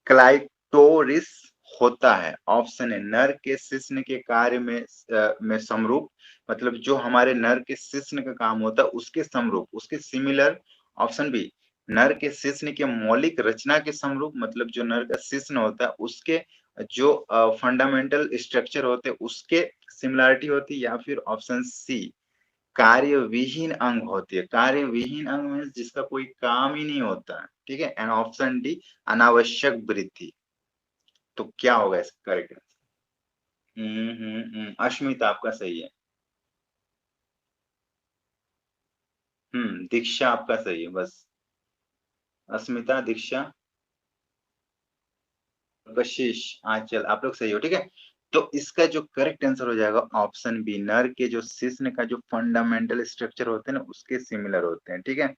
क्लाइटोरिस होता है। ऑप्शन है नर के शिश्न के कार्य में समरूप, मतलब जो हमारे नर के शिश्न का काम होता है उसके समरूप, उसके सिमिलर। ऑप्शन बी, नर के शिश्न के मौलिक रचना के समरूप, मतलब जो नर का शिश्न होता है उसके जो फंडामेंटल स्ट्रक्चर होते हैं उसके सिमिलरिटी होती है। या फिर ऑप्शन सी, कार्य विहीन अंग होती है। कार्य विहीन अंग मीन्स जिसका कोई काम ही नहीं होता। ठीक है, एंड ऑप्शन डी, अनावश्यक वृद्धि। तो क्या होगा इसका करेक्ट आंसर? अश्मिता आपका सही है। दीक्षा आपका सही है। बस अस्मिता, दीक्षा, कशिश, आंचल, आप लोग सही हो। ठीक है, तो इसका जो करेक्ट आंसर हो जाएगा ऑप्शन बी, नर के जो शिश्न का जो फंडामेंटल स्ट्रक्चर होते हैं ना उसके सिमिलर होते हैं। ठीक है,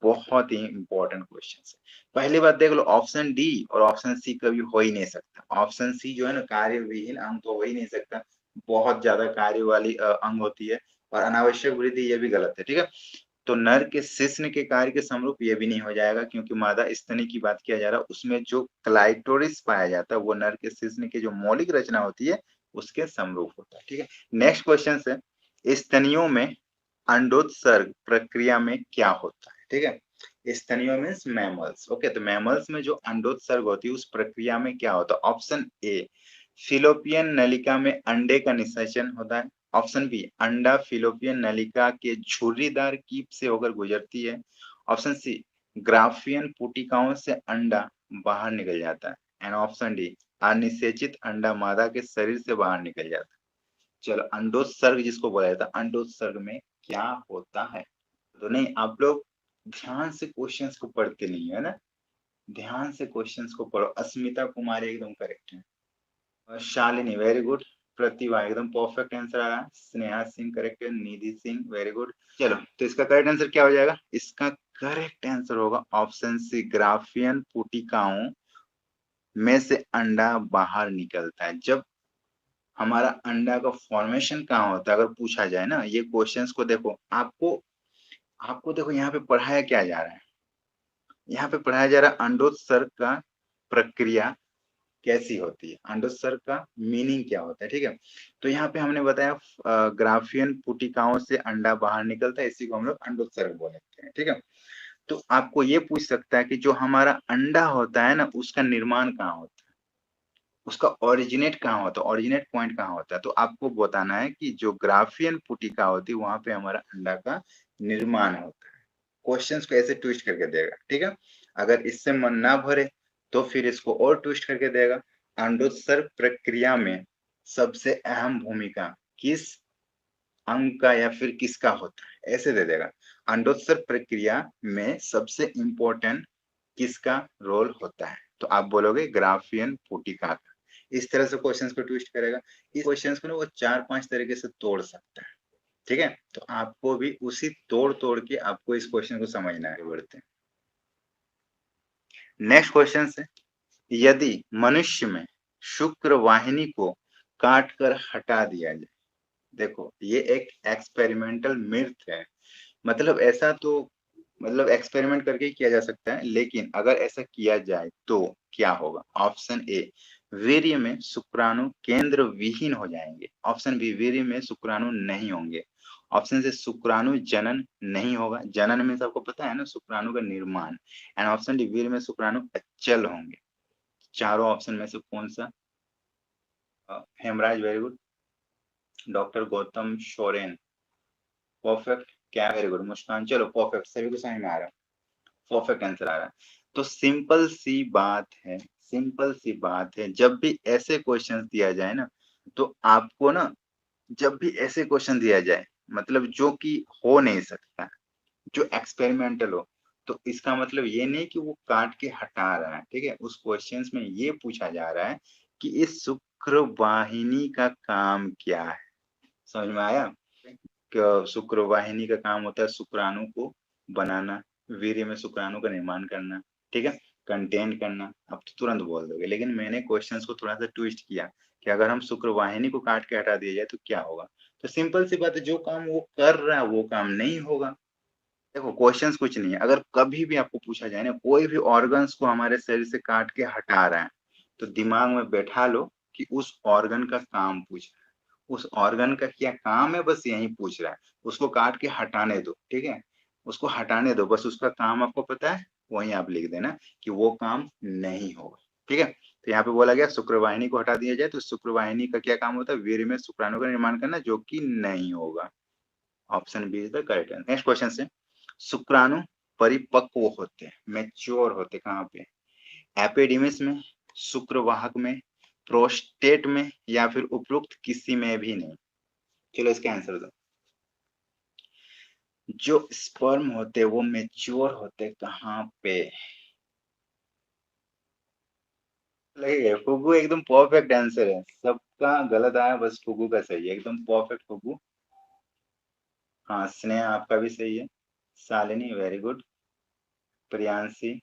बहुत ही इंपॉर्टेंट क्वेश्चन है। पहली बात देख लो, ऑप्शन डी और ऑप्शन सी कभी हो ही नहीं सकता। ऑप्शन सी जो है ना, कार्य विहीन अंग तो हो ही नहीं सकता, बहुत ज्यादा कार्य वाली अंग होती है। और अनावश्यक वृद्धि ये भी गलत है। ठीक है, तो नर के शिश्न के कार्य के समरूप ये भी नहीं हो जाएगा, क्योंकि मादा स्तनी की बात किया जा रहा है, उसमें जो क्लाइटोरिस पाया जाता है वो नर के शिश्न की जो मौलिक रचना होती है उसके समरूप होता है। ठीक है, नेक्स्ट क्वेश्चन है, स्तनियों में अंडोत्सर्ग प्रक्रिया में क्या होता है? ठीक है, स्तनियों मीन्स मैमल्स। ओके, तो मैमल्स में जो अंडोत्सर्ग होती है उस प्रक्रिया में क्या होता है? ऑप्शन ए, फिलोपियन नलिका में अंडे का निषेचन होता है। ऑप्शन बी, अंडा फिलोपियन नलिका के झुर्रीदार कीप से होकर गुजरती है। ऑप्शन सी, ग्राफियन पुटिकाओं से अंडा बाहर निकल जाता है। एंड ऑप्शन डी, अनिषेचित अंडा मादा के शरीर से बाहर निकल जाता है। चलो, अंडोत्सर्ग जिसको बोला जाता है, अंडोत्सर्ग में क्या होता है? तो नहीं, आप लोग ध्यान से क्वेश्चंस को पढ़ते नहीं है ना, ध्यान से क्वेश्चंस को पढ़ो। अस्मिता कुमारी एकदम करेक्ट है, और शालिनी वेरी गुड, प्रतिभा एकदम परफेक्ट आंसर आ रहा है, स्नेहा सिंह करेक्ट है, निधि सिंह वेरी गुड। चलो, तो इसका करेक्ट आंसर क्या हो जाएगा? इसका करेक्ट आंसर होगा ऑप्शन सी, ग्राफियन पुटिकाओं में से अंडा बाहर निकलता है। जब हमारा अंडा का फॉर्मेशन कहाँ होता है, अगर पूछा जाए ना, ये क्वेश्चंस को देखो, आपको आपको देखो यहाँ पे पढ़ाया क्या जा रहा है। यहाँ पे पढ़ाया जा रहा है अंडोत्सर्ग का प्रक्रिया कैसी होती है, अंडोत्सर्ग का मीनिंग क्या होता है। ठीक है, तो यहाँ पे हमने बताया ग्राफियन पुटिकाओं से अंडा बाहर निकलता है, इसी को हम लोग अंडोत्सर्ग बोलते हैं। ठीक है, तो आपको ये पूछ सकता है कि जो हमारा अंडा होता है ना उसका निर्माण कहाँ होता है, उसका ओरिजिनेट कहाँ होता है, ओरिजिनेट पॉइंट कहाँ होता है। तो आपको बताना है कि जो ग्राफियन पुटिका होती है वहां पे हमारा अंडा का निर्माण होता है। क्वेश्चंस को ऐसे ट्विस्ट करके देगा। ठीक है, अगर इससे मन ना भरे तो फिर इसको और ट्विस्ट करके देगा। अंडोत्सर्ग प्रक्रिया में सबसे अहम भूमिका किस अंग का या फिर किसका होता है, ऐसे दे देगा। अंडोत्सर्ग प्रक्रिया में सबसे इंपॉर्टेंट किसका रोल होता है, तो आप बोलोगे ग्राफियन पुटिका का। इस तरह से क्वेश्चंस को ट्विस्ट करेगा। इस क्वेश्चंस को ना वो 4-5 तरीके से तोड़ सकता है। ठीक है, तो आपको भी उसी तोड़ तोड़ के आपको इस क्वेश्चन को समझना है। बढ़ते हैं नेक्स्ट क्वेश्चन से, यदि मनुष्य में शुक्र वाहिनी को काट कर हटा दिया जाए, देखो ये एक एक्सपेरिमेंटल मिथ है, मतलब ऐसा तो मतलब एक्सपेरिमेंट करके ही किया जा सकता है, लेकिन अगर ऐसा किया जाए तो क्या होगा? ऑप्शन ए, वीर्य में शुक्राणु केंद्र विहीन हो जाएंगे। ऑप्शन बी, वीर्य में शुक्राणु नहीं होंगे। ऑप्शन से, शुक्राणु जनन नहीं होगा। जनन में सबको पता है ना, शुक्राणु का निर्माण। एंड ऑप्शन डी, वीर्य में शुक्राणु अचल होंगे। चारों ऑप्शन में से कौन सा? Hemraj very good, doctor Gautam Soren, perfect क्या, वेरी गुड। मुस्कान, चलो परफेक्ट, सभी को समझ में आ रहा है, परफेक्ट आंसर आ रहा है। तो सिंपल सी बात है, सिंपल सी बात है, जब भी ऐसे क्वेश्चन दिया जाए ना, तो आपको ना, जब भी ऐसे क्वेश्चन दिया जाए, मतलब जो कि हो नहीं सकता, जो एक्सपेरिमेंटल हो, तो इसका मतलब ये नहीं कि वो काट के हटा रहा है, ठीक है। उस क्वेश्चन में ये पूछा जा रहा है कि इस शुक्र वाहिनी का काम क्या है। समझ में आया? शुक्र वाहिनी का काम होता है शुक्राणु को बनाना, वीर्य में शुक्राणु का निर्माण करना, ठीक है, कंटेन करना। आप तो तुरंत बोल दोगे, लेकिन मैंने क्वेश्चंस को थोड़ा सा ट्विस्ट किया कि अगर हम शुक्र वाहिनी को काट के हटा दिया जाए तो क्या होगा। तो सिंपल सी बात है, जो काम वो कर रहा है वो काम नहीं होगा। देखो क्वेश्चंस कुछ नहीं है, अगर कभी भी आपको पूछा जाए ना, कोई भी ऑर्गन्स को हमारे शरीर से काट के हटा रहा है, तो दिमाग में बैठा लो कि उस ऑर्गन का काम पूछ रहा है, उस ऑर्गन का क्या काम है, बस यही पूछ रहा है। उसको काट के हटाने दो, ठीक है, उसको हटाने दो, बस उसका काम आपको पता है, वही आप लिख देना कि वो काम नहीं होगा, ठीक है। तो यहाँ पे बोला गया शुक्रवाहिनी को हटा दिया जाए, तो शुक्रवाहिनी का क्या काम होता है, वीर्य में शुक्राणु का निर्माण करना, जो कि नहीं होगा। Option B is the correct answer. Next question से, शुक्राणु परिपक्व होते हैं, मैच्योर होते कहाँ पे, एपिडिमिस में, शुक्रवाहक में, प्रोस्टेट में, या फिर उपरोक्त किसी में भी नहीं। चलो इसका आंसर दो। जो स्पर्म होते वो मैच्योर होते कहाँ पे, लगेगा फुगू एकदम परफेक्ट आंसर है, सबका गलत आया, बस फुगू का सही है, एकदम परफेक्ट फुगू। हाँ, स्नेहा आपका भी सही है, शालिनी वेरी गुड, प्रियांशी,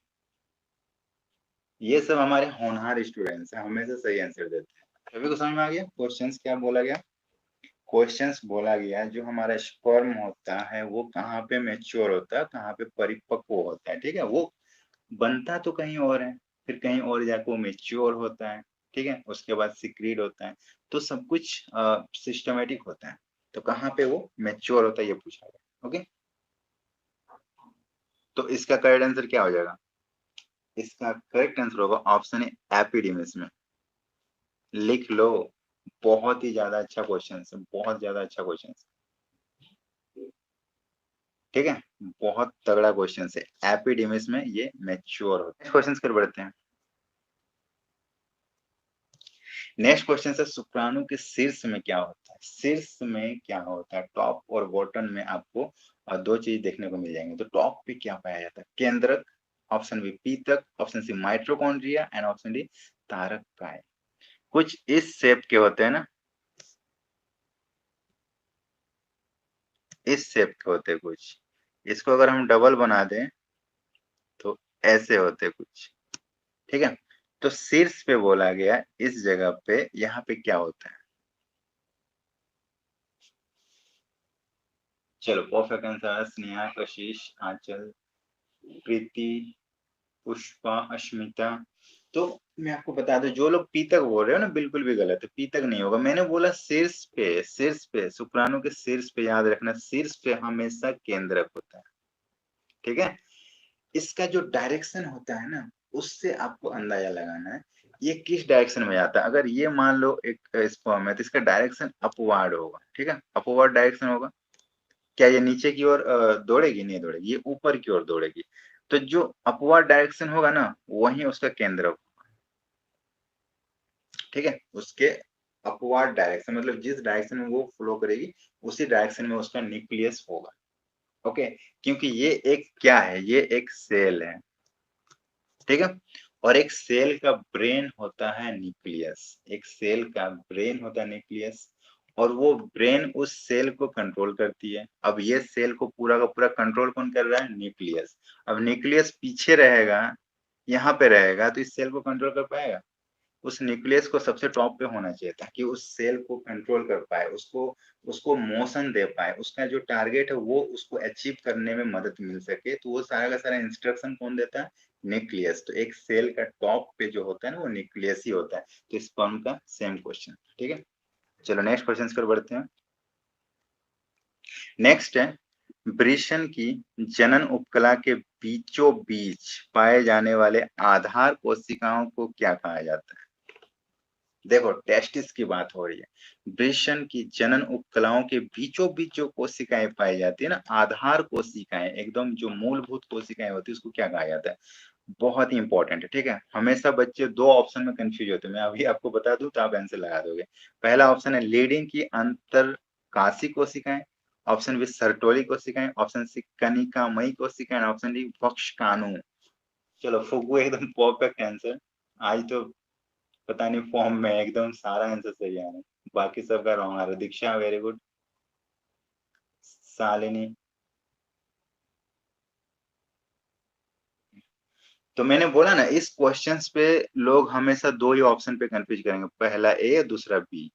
ये सब हमारे होनहार स्टूडेंट्स हैं, हमेशा सही आंसर देते हैं। सभी को समझ में आ गया क्वेश्चंस क्या बोला गया। क्वेश्चंस बोला गया जो हमारा स्पर्म होता है वो कहाँ पे मैच्योर होता है, कहाँ पे परिपक्व होता है, ठीक है। वो बनता तो कहीं और है, फिर कहीं और जाकर वो मैच्योर होता है, ठीक है, उसके बाद सिक्रीड होता है, तो सब कुछ सिस्टमेटिक होता है। तो कहाँ पे वो मैच्योर होता है ये पूछा गया, ओके। तो इसका करेक्ट आंसर क्या हो जाएगा, इसका करेक्ट आंसर होगा ऑप्शन ए, एपिडिमिस में। लिख लो, बहुत ही ज्यादा अच्छा क्वेश्चन है, बहुत ज्यादा अच्छा क्वेश्चन है, ठीक है, बहुत तगड़ा क्वेश्चन है। एपिडेमिस में ये मैच्योर होता है। क्वेश्चन कर बढ़ते हैं। नेक्स्ट क्वेश्चन है, शुक्राणु के शीर्ष में क्या होता है, शीर्ष में क्या होता है, टॉप और बॉटम में आपको दो चीज देखने को मिल जाएंगे। तो टॉप पे क्या पाया जाता है, केंद्रक, ऑप्शन बी पीतक, option C mitochondria, and option D तारक काय। कुछ इस शेप के होते हैं ना, इस शेप के होते हैं कुछ, इसको अगर हम डबल बना दें तो ऐसे होते कुछ, ठीक है। तो शीर्ष पे बोला गया, इस जगह पे यहाँ पे क्या होता है। चलो परफेक्ट आंसर, स्नेहा, कशिश, आंचल, प्रीति, पुष्पा, अश्मिता। तो मैं आपको बता दूं, जो लोग पीतक बोल रहे हो ना, बिल्कुल भी गलत है, पीतक नहीं होगा। मैंने बोला शीर्ष पे, शीर्ष पे, शुक्राणु के शीर्ष पे, याद रखना शीर्ष पे हमेशा केंद्रक होता है, ठीक है। इसका जो डायरेक्शन होता है ना, उससे आपको अंदाजा लगाना है ये किस डायरेक्शन में जाता है। अगर ये मान लो एक स्पर्म है, तो इसका डायरेक्शन अपवार्ड होगा, ठीक है, अपवार्ड डायरेक्शन होगा। क्या ये नीचे की ओर दौड़ेगी, नहीं दौड़ेगी, ये ऊपर की ओर दौड़ेगी। तो जो अपवर्ड डायरेक्शन होगा ना, वही उसका केंद्र होगा, ठीक है। उसके अपवर्ड डायरेक्शन मतलब जिस डायरेक्शन में वो फ्लो करेगी, उसी डायरेक्शन में उसका न्यूक्लियस होगा, ओके। क्योंकि ये एक क्या है, ये एक सेल है, ठीक है। और एक सेल का ब्रेन होता है न्यूक्लियस, एक सेल का ब्रेन होता है न्यूक्लियस, और वो ब्रेन उस सेल को कंट्रोल करती है। अब ये सेल को पूरा का पूरा कंट्रोल कौन कर रहा है, न्यूक्लियस। अब न्यूक्लियस पीछे रहेगा, यहाँ पे रहेगा, तो इस सेल को कंट्रोल कर पाएगा। उस न्यूक्लियस को सबसे टॉप पे होना चाहिए ताकि उस सेल को कंट्रोल कर पाए, उसको उसको मोशन दे पाए, उसका जो टारगेट है वो उसको अचीव करने में मदद मिल सके। तो वो सारा का सारा इंस्ट्रक्शन कौन देता है, न्यूक्लियस। तो एक सेल का टॉप पे जो होता है ना, वो न्यूक्लियस ही होता है। तो स्पर्म का सेम क्वेश्चन, ठीक है। चलो नेक्स्ट क्वेश्चन पर बढ़ते हैं। नेक्स्ट है, वृषण की जनन उपकला के बीचों बीच पाए जाने वाले आधार कोशिकाओं को क्या कहा जाता है। देखो टेस्टिस की बात हो रही है, वृषण की जनन उपकलाओं के बीचों बीच जो कोशिकाएं पाई जाती है ना, आधार कोशिकाएं, एकदम जो मूलभूत कोशिकाएं होती है, उसको क्या कहा जाता है? बहुत ही इंपॉर्टेंट है, ठीक है। हमेशा बच्चे दो ऑप्शन में कंफ्यूज होते हैं, मैं अभी आपको बता दूं तो आप आंसर लगा दोगे। पहला ऑप्शन है लीडिंग की अंतर काशी कोशिकाएं, ऑप्शन बी सर्टोली कोशिकाएं, ऑप्शन सी कनिकामयी कोशिकाएं, ऑप्शन डी वक्ष-काणु। चलो फुग्गू एकदम परफेक्ट आंसर। आज तो पता नहीं फॉर्म में एकदम सारा आंसर सही आ रहा है, बाकी सबका रॉन्ग आ रहा है। दीक्षा वेरी गुड, शालिनी। तो मैंने बोला ना, इस क्वेश्चंस पे लोग हमेशा दो ही ऑप्शन पे कंफ्यूज करेंगे, पहला ए दूसरा बी,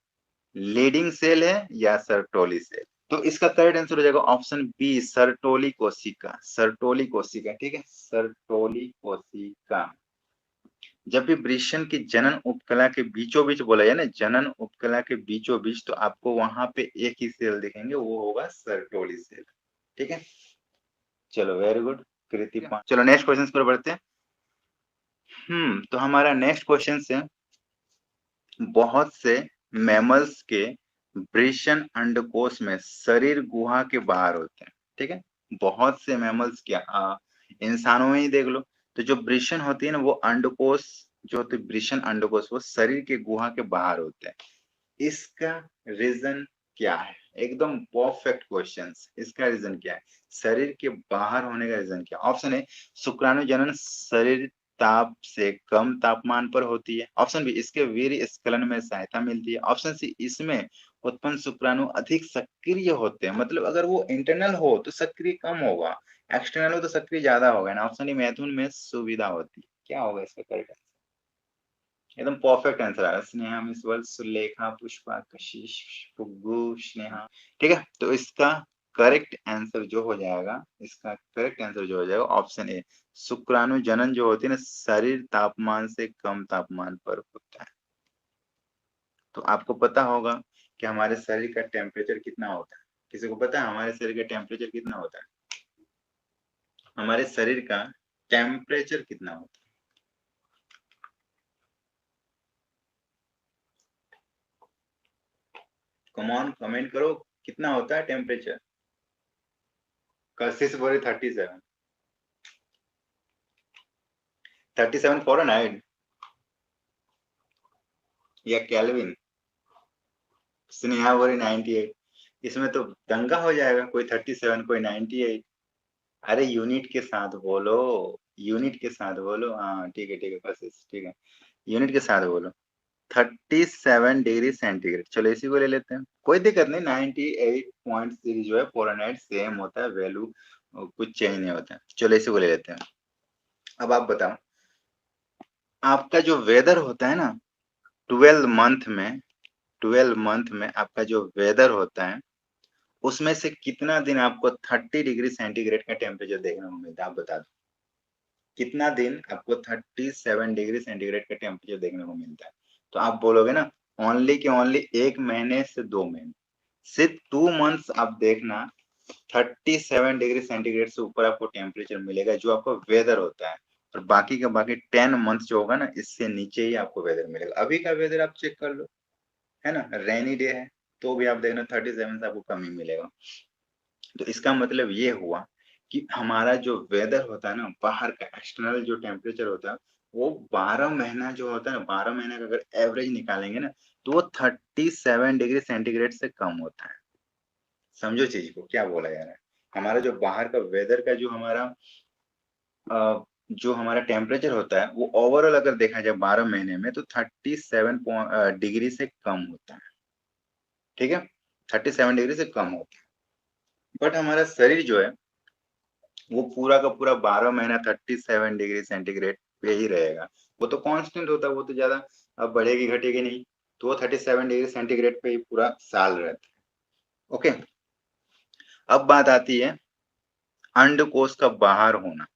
लीडिंग सेल है या सर्टोली सेल। तो इसका करेक्ट आंसर हो जाएगा ऑप्शन बी, सर्टोली कोशिका। सर्टोली कोशिका, ठीक है, सर्टोली कोशिका। जब भी वृषण की जनन उपकला के बीचों बीच बोला जाए ना, जनन उपकला के बीचों बीच, तो आपको वहां पे एक ही सेल दिखेंगे, वो होगा सर्टोली सेल, ठीक है। चलो वेरी गुड कृति। चलो नेक्स्ट क्वेश्चन पर बढ़ते हैं। तो हमारा नेक्स्ट क्वेश्चन है, बहुत से मैमल्स के वृषण अंडकोश में शरीर गुहा के बाहर होते हैं, ठीक है। बहुत से मैमल्स क्या, इंसानों में ही देख लो, तो जो वृषण होती है ना, वो अंडकोश जो होते हैं, वृषण अंडकोश, वो शरीर के गुहा के बाहर होते हैं। इसका रीजन क्या है? एकदम परफेक्ट क्वेश्चन। इसका रीजन क्या है? शरीर के बाहर होने का रीजन क्या? ऑप्शन ए, शुक्राणु जनन शरीर ताप से कम तापमान पर होती है। ऑप्शन बी, इसके वीर्य स्खलन में सहायता मिलती है। ऑप्शन सी, इसमें उत्पन्न शुक्राणु अधिक सक्रिय होते हैं, मतलब अगर वो इंटरनल हो तो सक्रिय कम होगा, एक्सटर्नल हो तो सक्रिय ज्यादा होगा ना। ऑप्शन डी, मैथुन में सुविधा होती है। क्या होगा इसका करेक्ट? एकदम परफेक्ट आंसर आ रहा है। स्नेहा, मिसवल, सुलेखा, पुष्पा, कशिश, फुग्गू, स्नेहा, ठीक है। तो इसका करेक्ट आंसर जो हो जाएगा, इसका करेक्ट आंसर जो हो जाएगा ऑप्शन ए, शुक्राणु जनन जो होती है ना, शरीर तापमान से कम तापमान पर होता है। तो आपको पता होगा कि हमारे शरीर का टेम्परेचर कितना होता है? किसी को पता है हमारे शरीर का टेम्परेचर कितना होता है? हमारे शरीर का टेम्परेचर कितना होता है? कम ऑन कमेंट करो, कितना होता है टेम्परेचर? कशिश बोले 37। 37 फ़ारेनहाइट या केल्विन? स्नेहा बोली 98। इसमें तो दंगा हो जाएगा, कोई 37 कोई 98। अरे यूनिट के साथ बोलो, यूनिट के साथ बोलो। हाँ ठीक है बस ठीक है, यूनिट के साथ बोलो। 37 डिग्री सेंटीग्रेड, चलो इसी को ले लेते हैं, कोई दिक्कत नहीं। 98.3 जो है फ़ारेनहाइट सेम होता है, वैल्यू कुछ चेंज नहीं होता है। चलो इसी को ले लेते हैं। अब आप बताओ, आपका जो वेदर होता है ना, 12 मंथ में आपका जो वेदर होता है, उसमें से कितना दिन आपको 30 डिग्री सेंटीग्रेड का टेम्परेचर देखने को मिलता है? आप बता दो, कितना दिन आपको 37 डिग्री सेंटीग्रेड का टेम्परेचर देखने को मिलता है? तो आप बोलोगे ना, ओनली के ओनली 1 महीने से 2 महीने, सिर्फ 2 मंथ्स आप देखना, 37 डिग्री सेंटीग्रेड से ऊपर आपको टेम्परेचर मिलेगा, जो आपको वेदर होता है। और बाकी का बाकी 10 मंथ जो होगा ना, इससे नीचे ही आपको वेदर मिलेगा। अभी का वेदर आप चेक कर लो, है ना, रेनी डे है, तो भी आप देखना 37 से आपको कम ही मिलेगा। तो इसका मतलब ये हुआ कि हमारा जो वेदर होता है ना, बाहर का एक्सटर्नल जो टेम्परेचर होता है, वो 12 महीना जो होता है ना, 12 महीने का अगर एवरेज निकालेंगे ना, तो वो 37 डिग्री सेंटीग्रेड से कम होता है। समझो चीज को, क्या बोला जा रहा है। हमारा जो बाहर का वेदर का जो हमारा टेम्परेचर होता है, वो ओवरऑल अगर देखा जाए 12 महीने में, तो 37 डिग्री से कम होता है, ठीक है, 37 डिग्री से कम होता है। बट हमारा शरीर जो है, वो पूरा का पूरा 12 महीना 37 डिग्री सेंटीग्रेड पे ही रहेगा। वो तो कांस्टेंट होता है, वो तो ज्यादा अब बढ़ेगी घटेगी नहीं, तो वो 37 डिग्री सेंटीग्रेड पे ही पूरा साल रहता है। ओके, अब बात आती है अंडकोश का बाहर होना।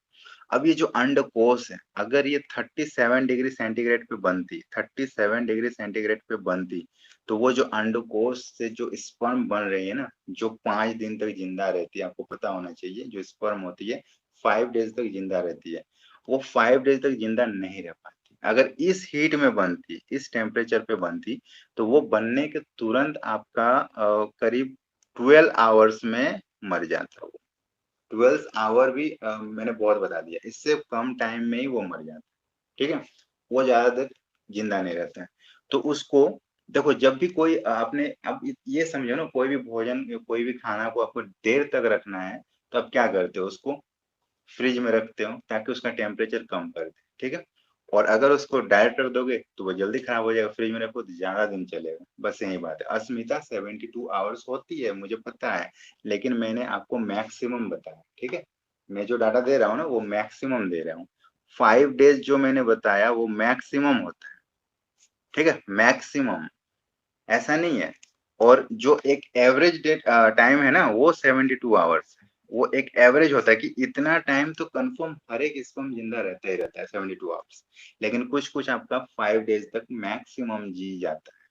अब ये जो अंडकोश है, अगर ये 37 डिग्री सेंटीग्रेड पे बनती, 37 डिग्री सेंटीग्रेड पे बनती, तो वो जो अंडकोश से जो स्पर्म बन रही है ना, जो 5 दिन तक जिंदा रहती है, आपको पता होना चाहिए, जो स्पर्म होती है 5 डेज तक जिंदा रहती है, वो 5 डेज तक जिंदा नहीं रह पाती। अगर इस हीट में बनती, इस टेम्परेचर पे बनती, तो वो बनने के तुरंत आपका करीब 12 आवर्स में मर जाता। वो 12 आवर भी मैंने बहुत बता दिया, इससे कम टाइम में ही वो मर जाता। ठीक है, वो ज्यादा देर जिंदा नहीं रहता है। तो उसको देखो, जब भी कोई आपने अब ये समझो ना, कोई भी भोजन, कोई भी खाना को आपको देर तक रखना है, तो आप क्या करते हो, उसको फ्रिज में रखते हो ताकि उसका टेम्परेचर कम कर दे। ठीक है, और अगर उसको डायरेक्ट कर दोगे तो वो जल्दी खराब हो जाएगा, फ्रिज में रखो तो ज्यादा दिन चलेगा। बस यही बात है। अस्मिता 72 आवर्स होती है, मुझे पता है, लेकिन मैंने आपको मैक्सिमम बताया। ठीक है, मैं जो डाटा दे रहा हूँ ना, वो मैक्सिमम दे रहा हूँ। 5 डेज जो मैंने बताया वो मैक्सिमम होता है। ठीक है, मैक्सिमम, ऐसा नहीं है। और जो एक एवरेज डेट टाइम है ना, वो 72 आवर्स है। वो एक एवरेज होता है कि इतना टाइम तो कंफर्म हर एक स्पर्म जिंदा रहता ही रहता है, 72 आवर्स। लेकिन कुछ कुछ आपका 5 डेज तक मैक्सिमम जी जाता है।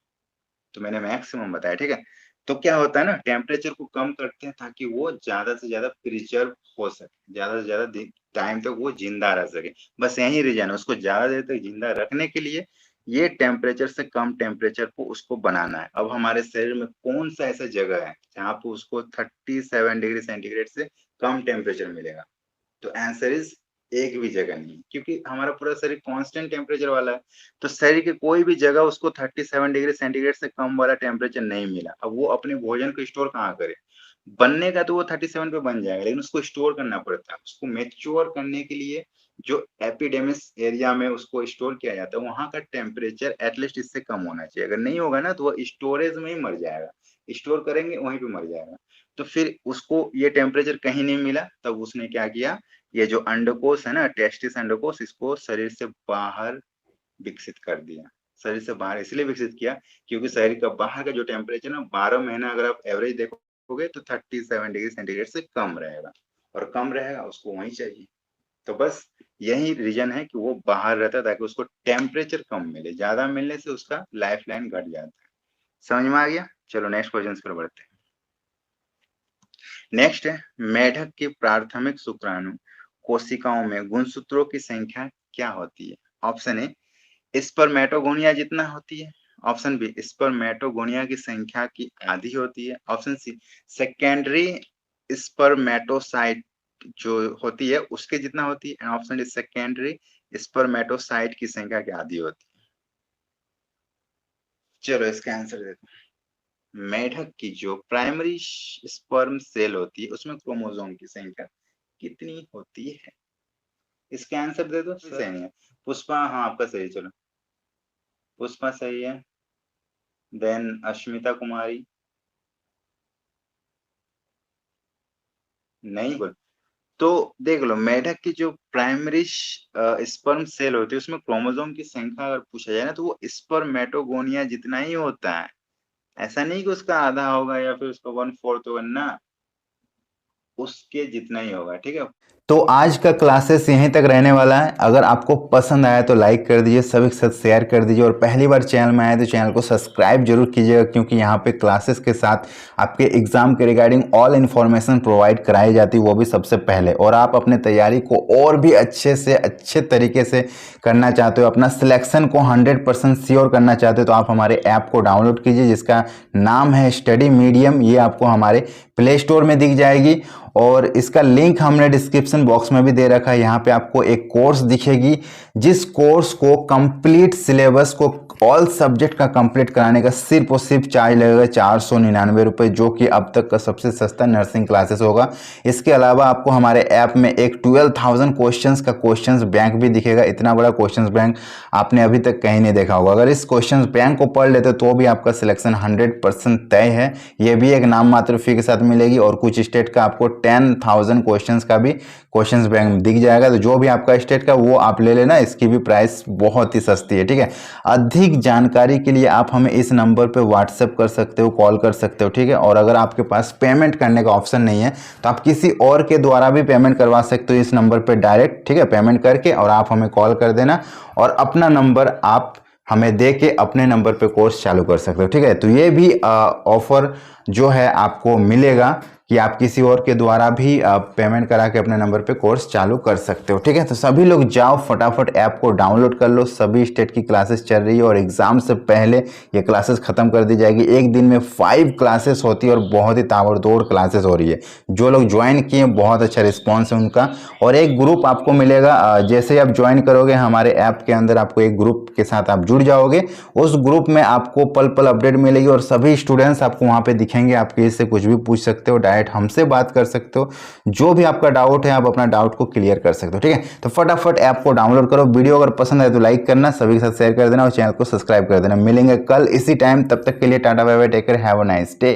तो मैंने मैक्सिमम बताया। ठीक है, तो क्या होता है ना, टेम्परेचर को कम करते हैं ताकि वो ज्यादा से ज्यादा प्रिजर्व हो सके, ज्यादा से ज्यादा टाइम तक वो जिंदा रह सके। बस यही रीजन है, उसको ज्यादा देर तक जिंदा रखने के लिए ये टेम्परेचर से कम टेम्परेचर को उसको बनाना है। अब हमारे शरीर में कौन सा ऐसा जगह है जहाँ पे उसको 37 डिग्री सेंटीग्रेड से कम टेम्परेचर मिलेगा? तो आंसर इज एक भी जगह नहीं, क्योंकि हमारा पूरा शरीर कांस्टेंट टेम्परेचर वाला है। तो शरीर के कोई भी जगह उसको 37 डिग्री सेंटीग्रेड से कम वाला टेम्परेचर नहीं मिला। अब वो अपने भोजन को स्टोर कहाँ करे? बनने का तो वो 37 पे बन जाएगा, लेकिन उसको स्टोर करना पड़ता है। उसको मेच्योर करने के लिए जो एपिडेमिस एरिया में उसको स्टोर किया जाता है, वहां का टेम्परेचर एटलीस्ट इससे कम होना चाहिए। अगर नहीं होगा ना, तो वो स्टोरेज में ही मर जाएगा। स्टोर करेंगे वहीं पे मर जाएगा। तो फिर उसको ये टेम्परेचर कहीं नहीं मिला, तब उसने क्या किया, ये जो अंडकोश है ना, टेस्टिस अंडकोश, इसको शरीर से बाहर विकसित कर दिया। शरीर से बाहर इसलिए विकसित किया क्योंकि शरीर का बाहर का जो टेम्परेचर ना, 12 महीना अगर आप एवरेज देखोगे तो 37 डिग्री सेंटीग्रेड से कम रहेगा, और कम रहेगा उसको वहीं चाहिए। तो बस यही रीजन है कि वो बाहर रहता है ताकि उसको टेम्परेचर कम मिले। ज्यादा मिलने से उसका लाइफ लाइन घट जाता है। समझ में आ गया? चलो नेक्स्ट क्वेश्चन पर बढ़ते हैं। नेक्स्ट है, मेढक की प्राथमिक शुक्राणु कोशिकाओं में गुणसूत्रों की संख्या क्या होती है? ऑप्शन ए स्पर्मेटोगोनिया जितना होती है। ऑप्शन बी स्पर्मेटोगोनिया की संख्या की आधी होती है। ऑप्शन सी सेकेंडरी स्पर्मेटोसाइट जो होती है उसके जितना होती है। And option D secondary spermatocyte की संख्या की आधी होती है। चलो इसका आंसर देखो। मेढक की जो प्राइमरी स्पर्म सेल होती है उसमें क्रोमोसोम की संख्या कितनी होती है? इसका आंसर दे दो। सही है पुष्पा, हाँ आपका सही। चलो पुष्पा सही है, देन अश्मिता कुमारी नहीं बोल। तो देख लो, मेढक की जो प्राइमरी स्पर्म सेल होती है उसमें क्रोमोसोम की संख्या अगर पूछा जाए ना, तो वो स्पर्मेटोगोनिया जितना ही होता है। ऐसा नहीं कि उसका आधा होगा या फिर उसका 1/4 होगा ना, उसके जितना ही होगा। ठीक है, तो आज का क्लासेस यहीं तक रहने वाला है। अगर आपको पसंद आया तो लाइक कर दीजिए, सभी के साथ शेयर कर दीजिए, और पहली बार चैनल में आए तो चैनल को सब्सक्राइब जरूर कीजिएगा, क्योंकि यहाँ पे क्लासेस के साथ आपके एग्जाम के रिगार्डिंग ऑल इन्फॉर्मेशन प्रोवाइड कराई जाती है, वो भी सबसे पहले। और आप अपने तैयारी को और भी अच्छे से अच्छे तरीके से करना चाहते हो, अपना सिलेक्शन को 100% श्योर करना चाहते हो, तो आप हमारे ऐप को डाउनलोड कीजिए जिसका नाम है स्टडी मीडियम। ये आपको हमारे प्ले स्टोर में दिख जाएगी, और इसका लिंक हमने डिस्क्रिप्शन बॉक्स में भी दे रखा है। यहाँ पे आपको एक कोर्स दिखेगी, जिस कोर्स को कंप्लीट सिलेबस को ऑल सब्जेक्ट का कंप्लीट कराने का सिर्फ और सिर्फ चार्ज लगेगा 499 रुपये, जो कि अब तक का सबसे सस्ता नर्सिंग क्लासेस होगा। इसके अलावा आपको हमारे ऐप में एक 12,000 क्वेश्चंस का क्वेश्चंस बैंक भी दिखेगा। इतना बड़ा क्वेश्चंस बैंक आपने अभी तक कहीं नहीं देखा होगा। अगर इस क्वेश्चंस बैंक को पढ़ लेते तो भी आपका सिलेक्शन 100% तय है। ये भी एक नाम मात्र फी के साथ मिलेगी, और कुछ स्टेट का आपको 10,000 क्वेश्चंस का भी क्वेश्चंस बैंक दिख जाएगा। तो जो भी आपका स्टेट का वो आप ले लेना, इसकी भी प्राइस बहुत ही सस्ती है। ठीक है, अधिक जानकारी के लिए आप हमें इस नंबर पे व्हाट्सएप कर सकते हो, कॉल कर सकते हो। ठीक है, और अगर आपके पास पेमेंट करने का ऑप्शन नहीं है तो आप किसी और के द्वारा भी पेमेंट करवा सकते हो इस नंबर पे डायरेक्ट। ठीक है, पेमेंट करके और आप हमें कॉल कर देना, और अपना नंबर आप हमें दे के अपने नंबर पे कोर्स चालू कर सकते हो। ठीक है, तो ये भी ऑफर जो है आपको मिलेगा कि आप किसी और के द्वारा भी पेमेंट करा के अपने नंबर पे कोर्स चालू कर सकते हो। ठीक है, तो सभी लोग जाओ फटाफट ऐप को डाउनलोड कर लो। सभी स्टेट की क्लासेस चल रही है और एग्जाम से पहले ये क्लासेस खत्म कर दी जाएगी। एक दिन में 5 क्लासेस होती है और बहुत ही ताबड़तोड़ क्लासेस हो रही है। जो लोग ज्वाइन किए बहुत अच्छा रिस्पॉन्स है उनका। और एक ग्रुप आपको मिलेगा, जैसे आप ज्वाइन करोगे हमारे ऐप के अंदर आपको एक ग्रुप के साथ आप जुड़ जाओगे। उस ग्रुप में आपको पल पल अपडेट मिलेगी और सभी स्टूडेंट्स आपको वहां पे दिखेंगे। आप किसी से कुछ भी पूछ सकते हो, डायरेक्ट हमसे बात कर सकते हो। जो भी आपका डाउट है आप अपना डाउट को क्लियर कर सकते हो। ठीक है, तो फटाफट ऐप को डाउनलोड करो। वीडियो अगर पसंद आए तो लाइक करना, सभी के साथ शेयर कर देना और चैनल को सब्सक्राइब कर देना। मिलेंगे कल इसी टाइम, तब तक के लिए tata bye bye, take care, have a nice day.